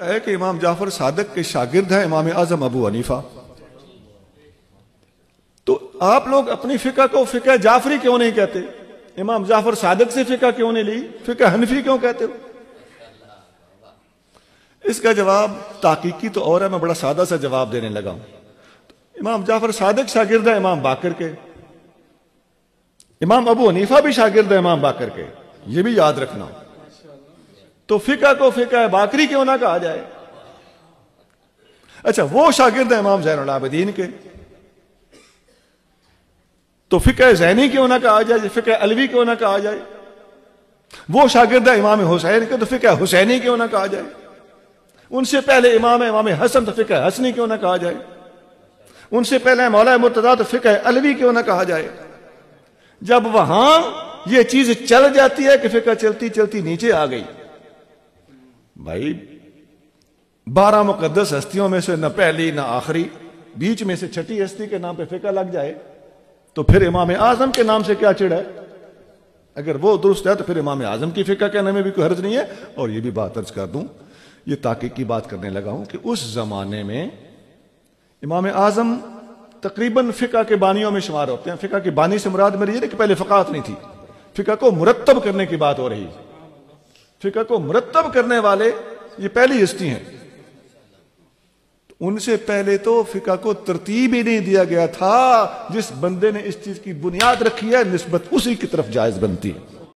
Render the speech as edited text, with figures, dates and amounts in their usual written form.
ہے کہ امام جعفر صادق کے شاگرد ہیں امام اعظم ابو حنیفہ. تو آپ لوگ اپنی فقہ کو فقہ جعفری کیوں نہیں کہتے؟ امام جعفر صادق سے فقہ کیوں نہیں لی؟ فقہ حنفی کیوں کہتے ہو؟ اس کا جواب تحقیقی تو اور ہے، میں بڑا سادہ سا جواب دینے لگا ہوں. امام جعفر صادق شاگرد ہے امام باقر کے، امام ابو حنیفہ بھی شاگرد ہے امام باقر کے، یہ بھی یاد رکھنا. تو فقہ کو فقہ باقری کیوں نہ کہا جائے؟ اچھا وہ شاگرد ہے امام زین العابدین کے، تو فقہ زینی کیوں نہ کہا جائے؟ فقہ علوی کیوں نہ کہا جائے؟ وہ شاگرد ہے امام حسین کے، تو فقہ حسینی کیوں نہ کہا جائے؟ ان سے پہلے امام حسن، تو فقہ حسنی کیوں نہ کہا جائے؟ ان سے پہلے مولا مرتضیٰ، تو فقہ علوی کیوں نہ کہا جائے؟ جب وہاں یہ چیز چل جاتی ہے کہ فقہ چلتی چلتی نیچے آ گئی، بھائی 12 مقدس ہستیوں میں سے نہ پہلی نہ آخری، بیچ میں سے چھٹی ہستی کے نام پہ فقہ لگ جائے تو پھر امام اعظم کے نام سے کیا چڑ ہے؟ اگر وہ درست ہے تو پھر امام اعظم کی فقہ کہنے میں بھی کوئی حرج نہیں ہے. اور یہ بھی بات عرض کر دوں، یہ تحقیق کی بات کرنے لگا ہوں کہ اس زمانے میں امام اعظم تقریباً فقہ کے بانیوں میں شمار ہوتے ہیں. فقہ کی بانی سے مراد میری یہ نہیں کہ پہلے فقاہت نہیں تھی، فقہ کو مرتب کرنے کی بات ہو رہی ہے. فقہ کو مرتب کرنے والے یہ پہلی ہستی ہیں. ان سے پہلے تو فقہ کو ترتیب ہی نہیں دیا گیا تھا. جس بندے نے اس چیز کی بنیاد رکھی ہے نسبت اسی کی طرف جائز بنتی ہے.